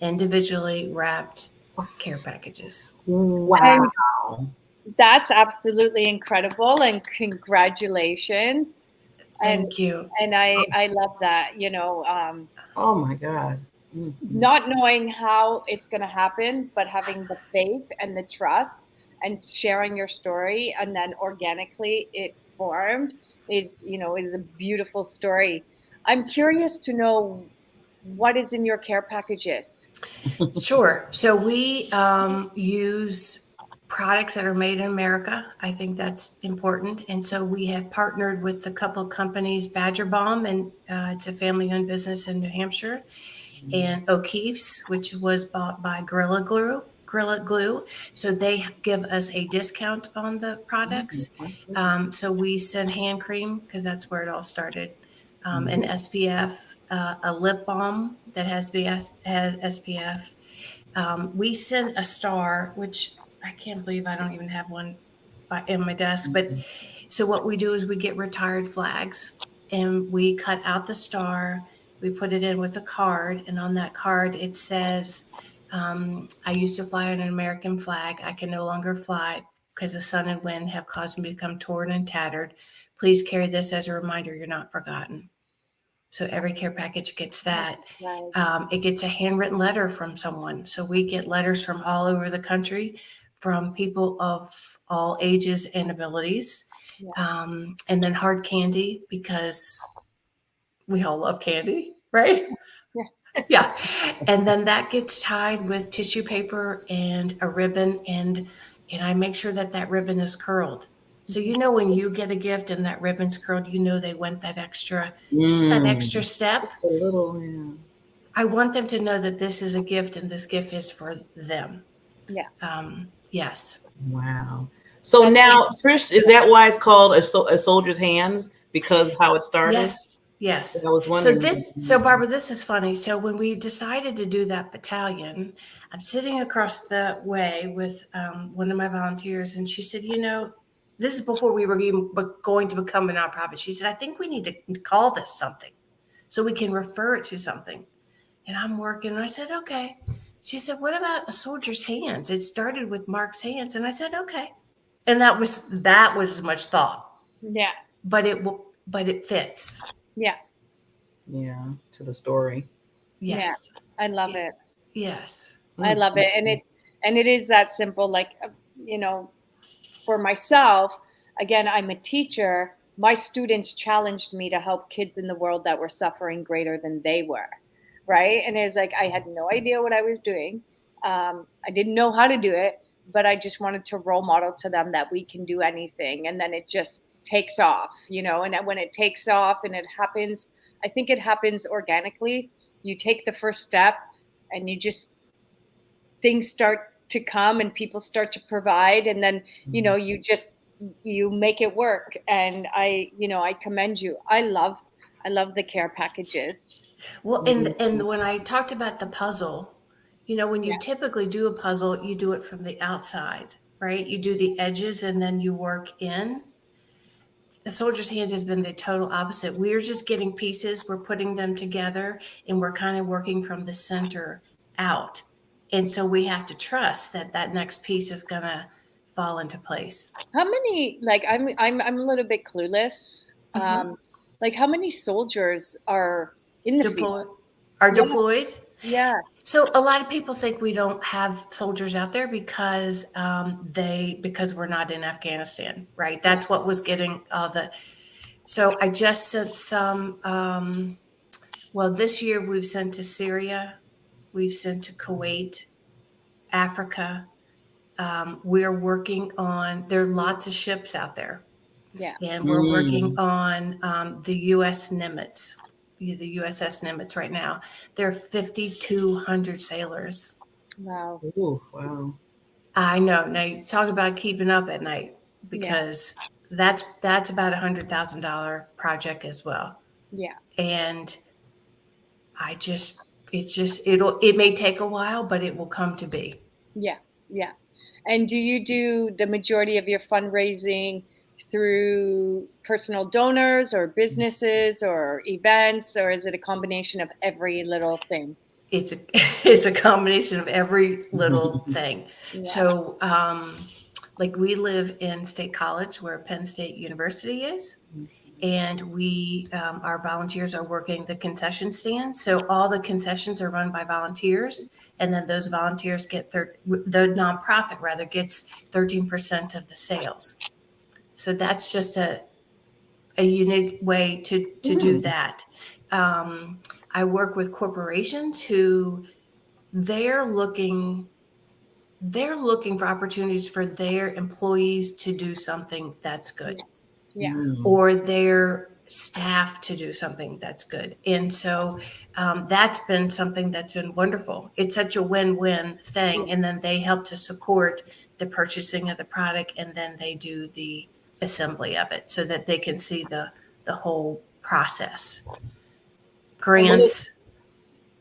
individually wrapped care packages. Wow. And that's absolutely incredible. And congratulations. Thank you. And I love that, you know. Oh my God. Not knowing how it's going to happen, but having the faith and the trust and sharing your story, and then organically it formed is a beautiful story. I'm curious to know what is in your care packages. Sure. So we use products that are made in America. I think that's important. And so we have partnered with a couple of companies, Badger Balm, and it's a family-owned business in New Hampshire, and O'Keefe's, which was bought by Gorilla Glue. So they give us a discount on the products. So we send hand cream because that's where it all started. An SPF, a lip balm that has SPF. We send a star, which I can't believe I don't even have one in my desk. But so what we do is we get retired flags and we cut out the star. We put it in with a card, and on that card it says, I used to fly on an American flag. I can no longer fly because the sun and wind have caused me to become torn and tattered. Please carry this as a reminder you're not forgotten. So every care package gets that. Right. It gets a handwritten letter from someone. So we get letters from all over the country from people of all ages and abilities. And then hard candy because we all love candy, right? Yeah. And then that gets tied with tissue paper and a ribbon, and I make sure that ribbon is curled. So, when you get a gift and that ribbon's curled, they went that extra, just that extra step. A little, yeah. I want them to know that this is a gift and this gift is for them. Yeah. Yes. Wow. So now, Trish, is that why it's called a soldier's hands? Because how it started? Yes. I was wondering. So Barbara, this is funny. So when we decided to do that battalion, I'm sitting across the way with one of my volunteers, and she said, this is before we were even going to become a nonprofit. She said, I think we need to call this something so we can refer it to something. And I'm working, and I said, okay. She said, what about a soldier's hands? It started with Mark's hands. And I said, okay. And that was as much thought. Yeah. But it fits. Yeah. Yeah. To the story. Yes. Yeah. I love it. Yes. I love it. And it is that simple. Like, for myself, again, I'm a teacher. My students challenged me to help kids in the world that were suffering greater than they were. Right. And it's like, I had no idea what I was doing. I didn't know how to do it, but I just wanted to role model to them that we can do anything. And then it just takes off, and when it takes off and it happens, I think it happens organically. You take the first step and things start to come and people start to provide. And then, you make it work. And I commend you. I love the care packages. Well, and when I talked about the puzzle, when you typically do a puzzle, you do it from the outside, right? You do the edges and then you work in. The soldier's hands has been the total opposite. We're just getting pieces, we're putting them together, and we're kind of working from the center out. And so we have to trust that next piece is going to fall into place. How many, like, I'm a little bit clueless. Like, how many soldiers are in the field? Deployed? Yeah. So a lot of people think we don't have soldiers out there because we're not in Afghanistan, right? That's what was getting so I just sent some, this year we've sent to Syria, we've sent to Kuwait, Africa. We're working on, there are lots of ships out there. Yeah. And we're working on the U.S. Nimitz. The USS Nimitz right now. There are 5,200 sailors. Wow. Ooh, wow. I know. Now you talk about keeping up at night, because that's about $100,000 project as well. Yeah. And it may take a while, but it will come to be. Yeah. Yeah. And do you do the majority of your fundraising through personal donors or businesses or events, or is it a combination of every little thing? It's a combination of every little thing. Yeah. So, like, we live in State College, where Penn State University is, and our volunteers are working the concession stand. So all the concessions are run by volunteers, and then those volunteers get the nonprofit rather gets 13% of the sales. So that's just a unique way to do that. I work with corporations who they're looking for opportunities for their employees to do something that's good. Yeah. Or their staff to do something that's good. And so that's been something that's been wonderful. It's such a win-win thing. And then they help to support the purchasing of the product, and then they do the assembly of it so that they can see the whole process. Grants.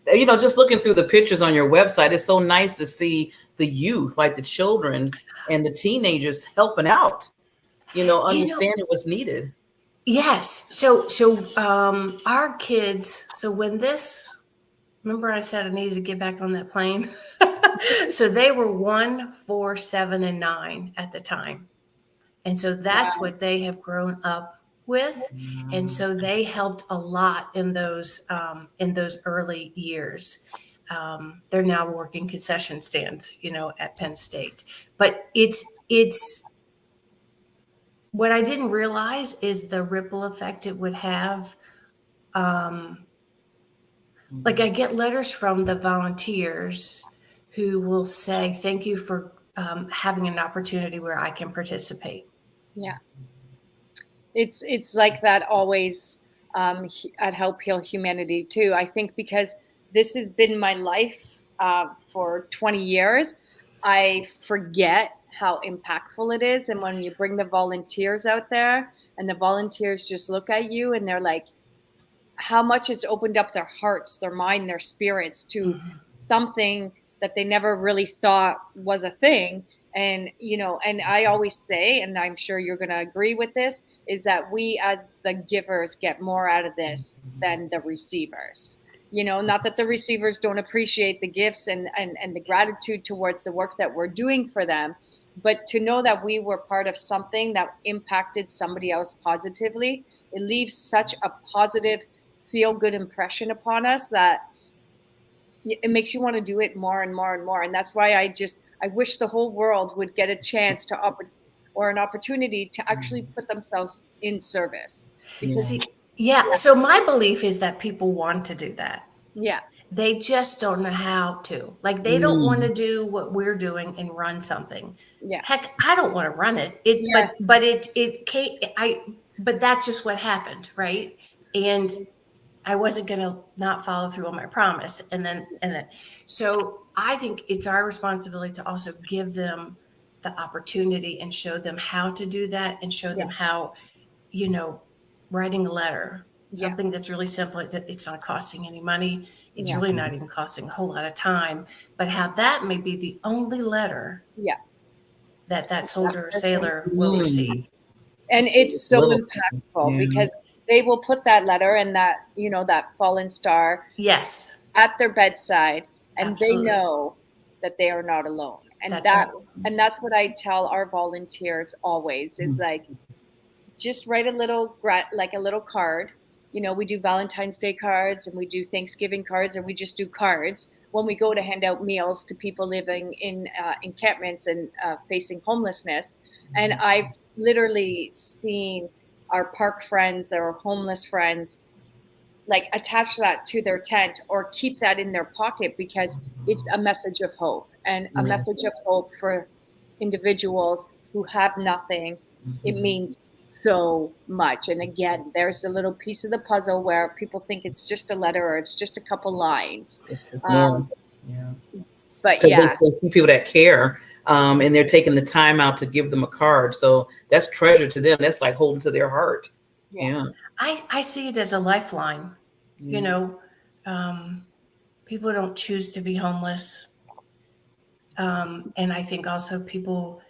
Just looking through the pictures on your website, it's so nice to see the youth, like the children and the teenagers, helping out, understanding what's needed. Yes. So our kids, so when remember I said I needed to get back on that plane? So they were 1, 4, 7, and 9 at the time. And so that's what they have grown up with. And so they helped a lot in those early years. They're now working concession stands, at Penn State. But it's what I didn't realize is the ripple effect it would have. Like, I get letters from the volunteers who will say, thank you for having an opportunity where I can participate. Yeah. It's like that always at Help Heal Humanity too. I think because this has been my life for 20 years, I forget how impactful it is. And when you bring the volunteers out there and the volunteers just look at you and they're like, how much it's opened up their hearts, their mind, their spirits to something that they never really thought was a thing. And, and I always say, and I'm sure you're going to agree with this, is that we as the givers get more out of this than the receivers. Not that the receivers don't appreciate the gifts and the gratitude towards the work that we're doing for them, but to know that we were part of something that impacted somebody else positively, it leaves such a positive, feel good impression upon us that it makes you want to do it more and more and more. And that's why I wish the whole world would get a chance or an opportunity to actually put themselves in service. Because So my belief is that people want to do that. Yeah. They just don't know how to. Like, they don't want to do what we're doing and run something. Yeah. Heck, I don't want to run it. But that's just what happened, right? And I wasn't going to not follow through on my promise. And then, so I think it's our responsibility to also give them the opportunity and show them how to do that, and show them how, writing a letter, something that's really simple, that it's not costing any money. It's really not even costing a whole lot of time, but how that may be the only letter that soldier or sailor will receive. And it's so impactful because they will put that letter and that, that fallen star at their bedside, and they know that they are not alone. And that's what I tell our volunteers always is like, just write a little card. We do Valentine's Day cards and we do Thanksgiving cards, and we just do cards when we go to hand out meals to people living in encampments and facing homelessness. And I've literally seen our park friends or homeless friends like attach that to their tent or keep that in their pocket because it's a message of hope, and a message of hope for individuals who have nothing. It means so much. And again, there's a little piece of the puzzle where people think it's just a letter or it's just a couple lines. But there's some people that care, and they're taking the time out to give them a card. So that's treasure to them. That's like holding to their heart. I see it as a lifeline. People don't choose to be homeless. And I think also people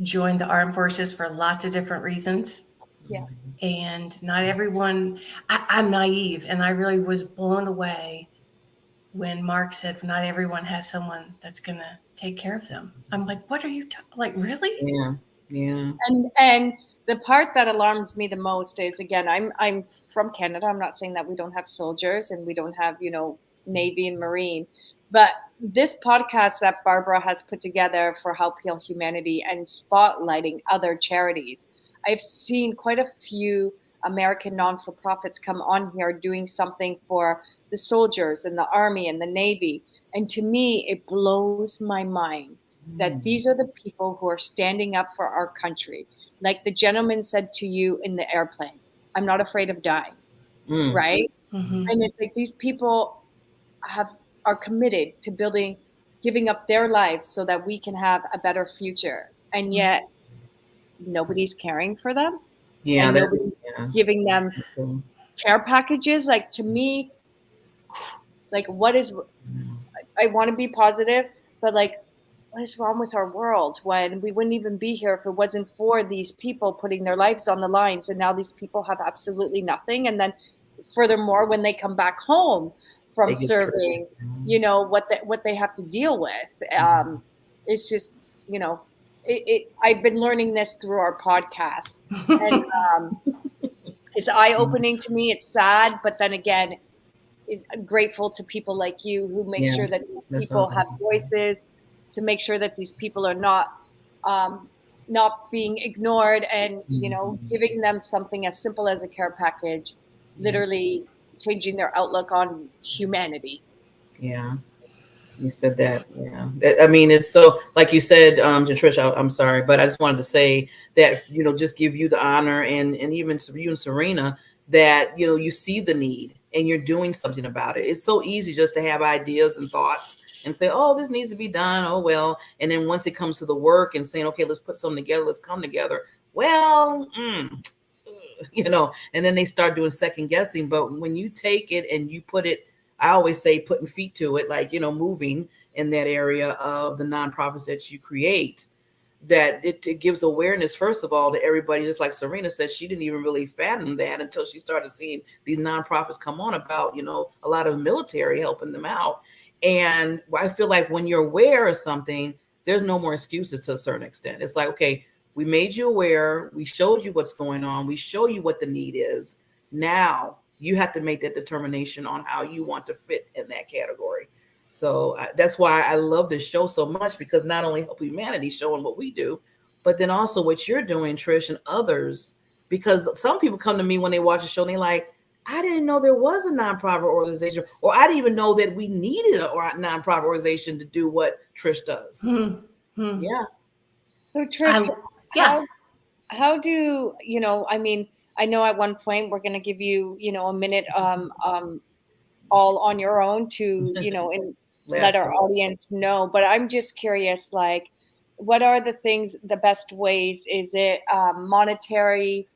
join the armed forces for lots of different reasons. And not everyone, I'm naive, and I really was blown away when Mark said not everyone has someone that's going to take care of them. I'm like, what are you like, really? And the part that alarms me the most is, again, I'm from Canada. I'm not saying that we don't have soldiers and we don't have, Navy and Marine, but this podcast that Barbara has put together for Help Heal Humanity and spotlighting other charities, I've seen quite a few American non-for-profits come on here doing something for the soldiers and the Army and the Navy. And to me, it blows my mind that these are the people who are standing up for our country. Like the gentleman said to you in the airplane, I'm not afraid of dying, right? And it's like these people are committed to giving up their lives so that we can have a better future. And yet nobody's caring for them. And nobody's giving them care packages. Like, to me, like, I want to be positive, but like, what is wrong with our world when we wouldn't even be here if it wasn't for these people putting their lives on the lines? And now these people have absolutely nothing. And then furthermore, when they come back home from serving, what they have to deal with. It's just, I've been learning this through our podcast, and it's eye-opening to me. It's sad, but then again, grateful to people like you who make sure that these people have voices, to make sure that these people are not being ignored, and giving them something as simple as a care package, literally changing their outlook on humanity. You said that, yeah. I mean, it's so, like you said, Trish, I'm sorry, but I just wanted to say that, just give you the honor, and even you and Serena, that, you see the need and you're doing something about it. It's so easy just to have ideas and thoughts and say, oh, this needs to be done. Oh, well. And then once it comes to the work and saying, okay, let's put something together, let's come together. Well, and then they start doing second guessing. But when you take it and you put it, I always say putting feet to it, like, moving in that area of the nonprofits that you create, that it gives awareness, first of all, to everybody. Just like Serena says, she didn't even really fathom that until she started seeing these nonprofits come on about, a lot of military helping them out. And I feel like when you're aware of something, there's no more excuses to a certain extent. It's like, okay, we made you aware. We showed you what's going on. We show you what the need is. Now you have to make that determination on how you want to fit in that category. So that's why I love this show so much, because not only help humanity showing what we do, but then also what you're doing, Trish, and others. Because some people come to me when they watch the show and they're like, I didn't know there was a nonprofit organization, or I didn't even know that we needed a nonprofit organization to do what Trish does. Yeah. So Trish, how do I mean, I know at one point we're going to give you a minute all on your own to and let our audience know, but I'm just curious, like, what are the best ways? Is it monetary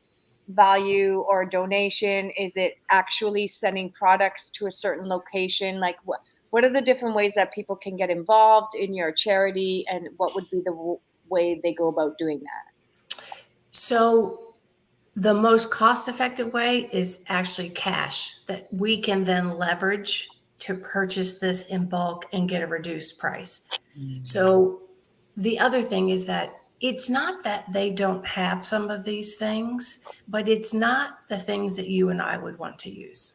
value or donation? Is it actually sending products to a certain location? Like, what are the different ways that people can get involved in your charity, and what would be the way they go about doing that? So the most cost-effective way is actually cash that we can then leverage to purchase this in bulk and get a reduced price. So the other thing is that it's not that they don't have some of these things, but it's not the things that you and I would want to use,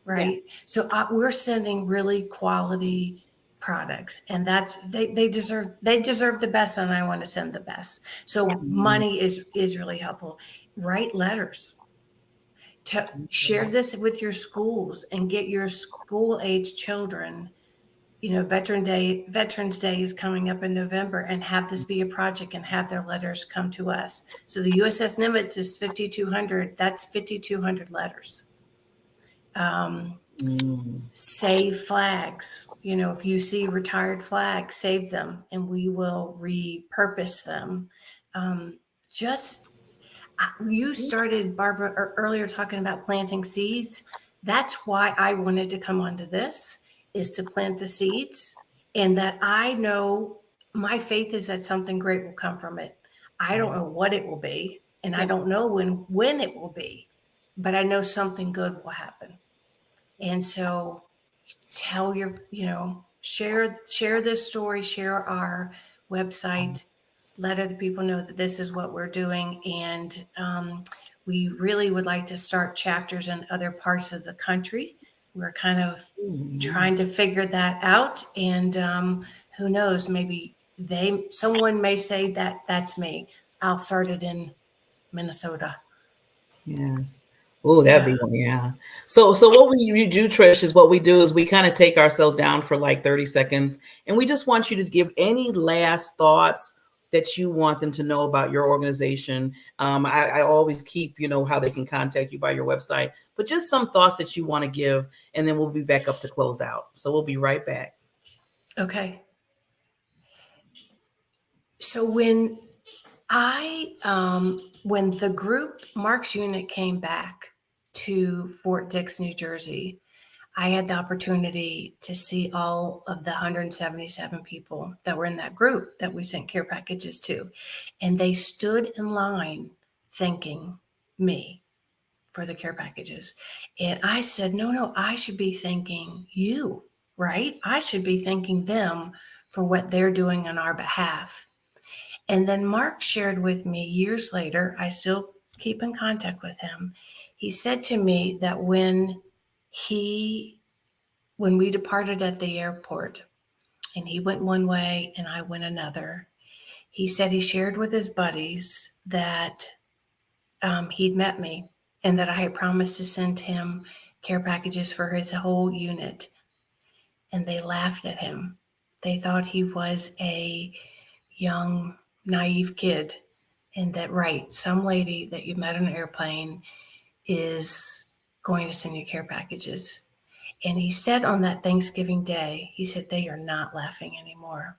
right? Yeah. So we're sending really quality products, and that's they deserve the best, and I want to send the best. So money is really helpful. Write letters to share this with your schools and get your school age children. Veterans Day is coming up in November, and have this be a project and have their letters come to us. So the USS Nimitz is 5,200. That's 5,200 letters. Save flags. If you see retired flags, save them, and we will repurpose them. You started, Barbara, earlier talking about planting seeds. That's why I wanted to come onto this, is to plant the seeds, and that I know my faith is that something great will come from it. I don't know what it will be, and I don't know when it will be, but I know something good will happen. And so tell share this story, share our website, let other people know that this is what we're doing. And we really would like to start chapters in other parts of the country. We're kind of trying to figure that out. And who knows, maybe someone may say that that's me. I'll start it in Minnesota. Yes. Oh, that'd be one. Yeah. So what we do, Trish, is what we do is we kind of take ourselves down for like 30 seconds, and we just want you to give any last thoughts that you want them to know about your organization. I always keep, how they can contact you by your website, but just some thoughts that you want to give, and then we'll be back up to close out. So we'll be right back. Okay. So when the group Mark's unit came back to Fort Dix, New Jersey, I had the opportunity to see all of the 177 people that were in that group that we sent care packages to. And they stood in line thanking me for the care packages. And I said, no, I should be thanking you, right? I should be thanking them for what they're doing on our behalf. And then Mark shared with me years later, I still keep in contact with him. He said to me that when we departed at the airport, and he went one way and I went another, he said he shared with his buddies that he'd met me and that I had promised to send him care packages for his whole unit. and they laughed at him. They thought he was a young, naive kid, and that, right, some lady that you met on an airplane is going to send you care packages. And he said on that Thanksgiving day, he said, they are not laughing anymore.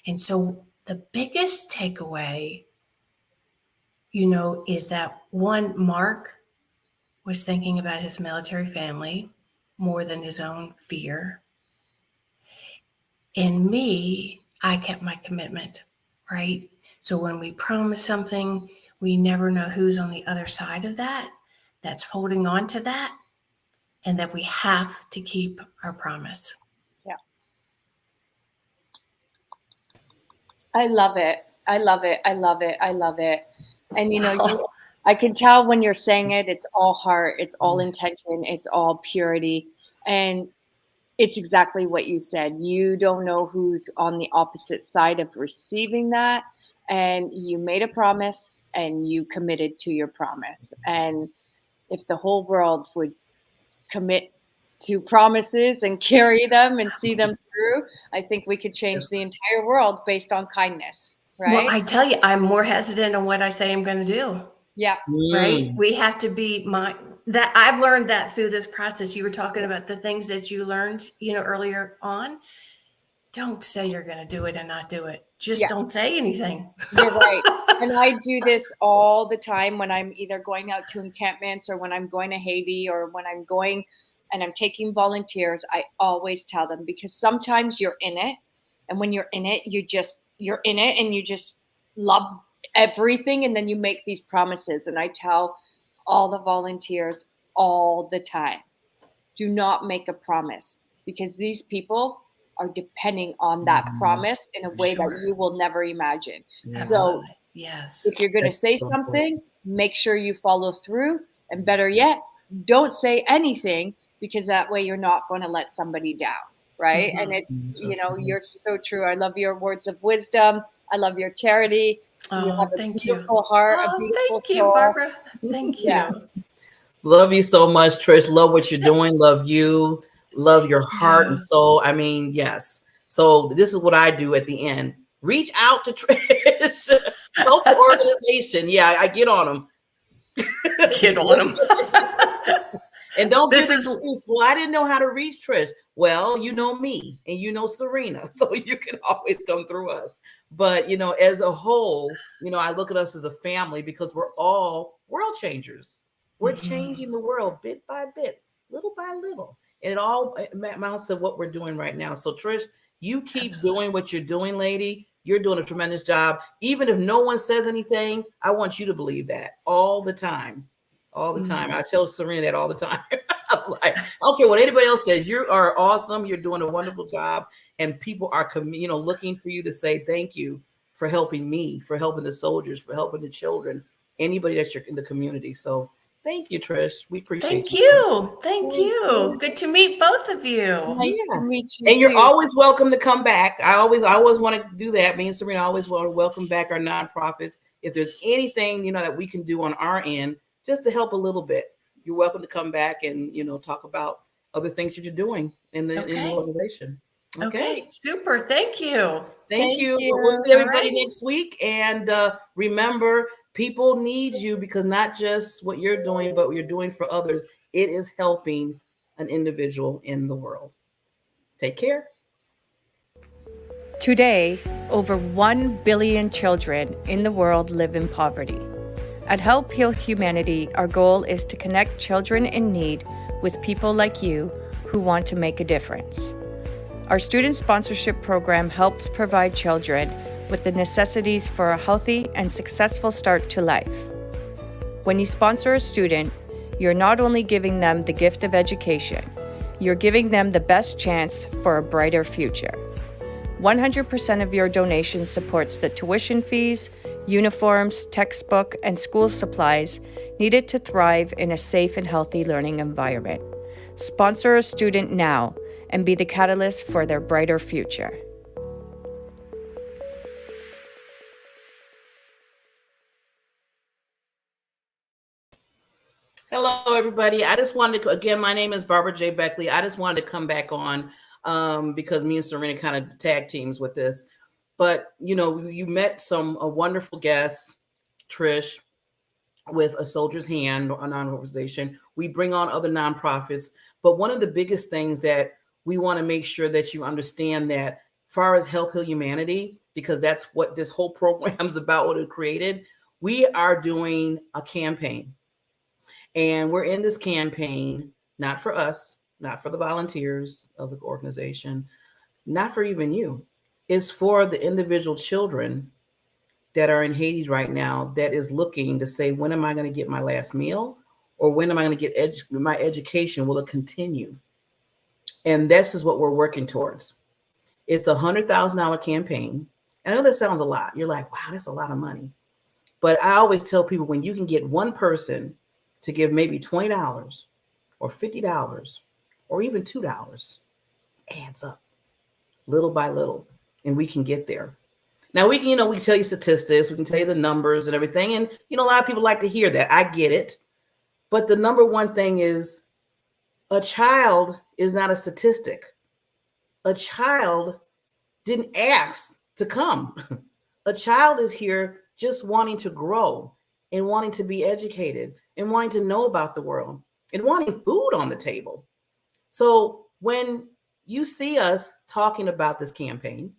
And so the biggest takeaway, is that one, Mark was thinking about his military family more than his own fear. And me, I kept my commitment, right? So when we promise something, we never know who's on the other side of that, that's holding on to that, and that we have to keep our promise. Yeah. I love it. I love it. I love it. I love it. And I can tell when you're saying it, it's all heart, it's all intention, it's all purity. And it's exactly what you said. You don't know who's on the opposite side of receiving that. And you made a promise and you committed to your promise. And if the whole world would commit to promises and carry them and see them through, I think we could change the entire world based on kindness, right? Well, I tell you, I'm more hesitant on what I say I'm going to do. Yeah. Right. We have to be that I've learned that through this process. You were talking about the things that you learned, earlier on. Don't say you're going to do it and not do it. Just don't say anything. You're right. And I do this all the time when I'm either going out to encampments or when I'm going to Haiti or when I'm going and I'm taking volunteers. I always tell them, because sometimes you're in it. And when you're in it, you're in it and you just love everything. And then you make these promises. And I tell all the volunteers all the time, do not make a promise, because these people are depending on that promise in a way that you will never imagine. Absolutely. So yes, if you're going to say something, make sure you follow through. And better yet, don't say anything, because that way you're not going to let somebody down. Right. And it's, you're so true. I love your words of wisdom. I love your charity. You have a beautiful heart, a beautiful thank you, Barbara. Thank you. Yeah. Love you so much, Trish. Love what you're doing. Love you. Love your heart and soul. I mean, yes. So this is what I do at the end. Reach out to Trish. Help the organization. Yeah, I get on them. Get on them. And don't be excuse. Well, I didn't know how to reach Trish. Well, you know me and you know Serena, so you can always come through us. But as a whole, I look at us as a family, because we're all world changers. We're changing the world bit by bit, little by little. And it all amounts to what we're doing right now. So Trish, you keep doing what you're doing, lady. You're doing a tremendous job. Even if no one says anything, I want you to believe that all the time. All the time. I tell Serena that all the time. I'm like, I don't care what anybody else says. You are awesome. You're doing a wonderful job. And people are, looking for you to say thank you for helping me, for helping the soldiers, for helping the children, anybody that's in the community. So thank you, Trish. We appreciate you. Thank you. Good to meet both of you. Nice to meet you. And you're always welcome to come back. I always want to do that. Me and Serena always want to welcome back our nonprofits. If there's anything, that we can do on our end just to help a little bit, you're welcome to come back and, talk about other things that you're doing in the organization. Okay. Super. Thank you. Thank you. We'll see everybody next week. And remember, people need you, because not just what you're doing, but what you're doing for others. It is helping an individual in the world. Take care. Today, over 1 billion children in the world live in poverty. At Help Heal Humanity, our goal is to connect children in need with people like you who want to make a difference. Our student sponsorship program helps provide children with the necessities for a healthy and successful start to life. When you sponsor a student, you're not only giving them the gift of education, you're giving them the best chance for a brighter future. 100% of your donation supports the tuition fees, uniforms, textbook, and school supplies needed to thrive in a safe and healthy learning environment. Sponsor a student now and be the catalyst for their brighter future. Hello, everybody. I just wanted to, again, my name is Barbara J. Beckley. I just wanted to come back on because me and Serena kind of tag teams with this. But, you know, you met a wonderful guests, Trish, with A Soldier's Hand, a non-organization. We bring on other nonprofits. But one of the biggest things that we want to make sure that you understand that as far as Help Heal Humanity, because that's what this whole program is about, what it created, we are doing a campaign. And we're in this campaign, not for us, not for the volunteers of the organization, not for even you. It's for the individual children that are in Haiti right now that is looking to say, when am I going to get my last meal? Or when am I going to get my education? Will it continue? And this is what we're working towards. It's a $100,000 campaign. And I know that sounds a lot. You're like, wow, that's a lot of money. But I always tell people, when you can get one person to give maybe $20 or $50 or even $2, it adds up little by little, and we can get there. Now we can, we can tell you statistics, we can tell you the numbers and everything. And, a lot of people like to hear that. I get it. But the number one thing is, a child is not a statistic. A child didn't ask to come. A child is here just wanting to grow and wanting to be educated and wanting to know about the world and wanting food on the table. So when you see us talking about this campaign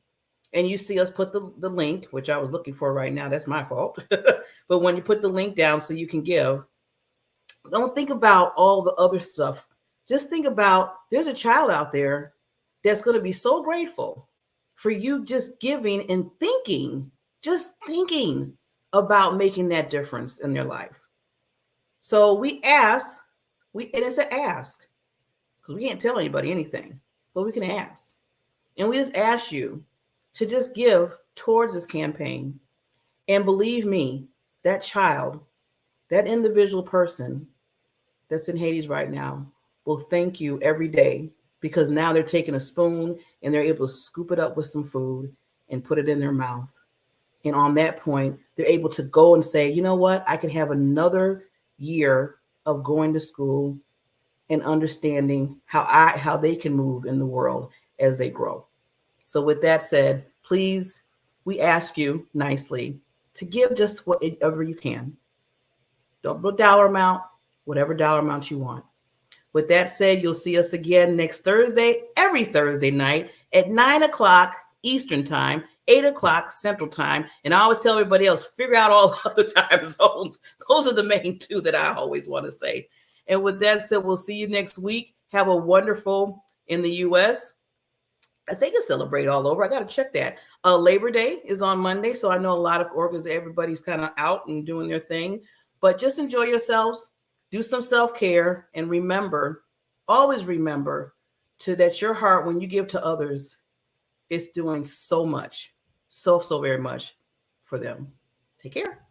and you see us put the link, which I was looking for right now, that's my fault. But when you put the link down so you can give, don't think about all the other stuff. Just think about, there's a child out there that's going to be so grateful for you just giving and thinking about making that difference in their life. So we ask, and it's an ask, because we can't tell anybody anything, but we can ask. And we just ask you to just give towards this campaign. And believe me, that child, that individual person that's in Haiti right now will thank you every day, because now they're taking a spoon and they're able to scoop it up with some food and put it in their mouth. And on that point, they're able to go and say, you know what, I can have another year of going to school and understanding how they can move in the world as they grow. So with that said, please, we ask you nicely to give just whatever you can. Don't put dollar amount, whatever dollar amount you want. With that said, you'll see us again next Thursday, every Thursday night at 9:00 Eastern Time, 8:00 Central Time. And I always tell everybody else, figure out all the other time zones. Those are the main two that I always want to say. And with that said, we'll see you next week. Have a wonderful, in the U.S., I think it's celebrate all over. I got to check that. Labor Day is on Monday. So I know a lot of everybody's kind of out and doing their thing. But just enjoy yourselves. Do some self-care, and remember, always remember that your heart, when you give to others, is doing so much, so very much for them. Take care.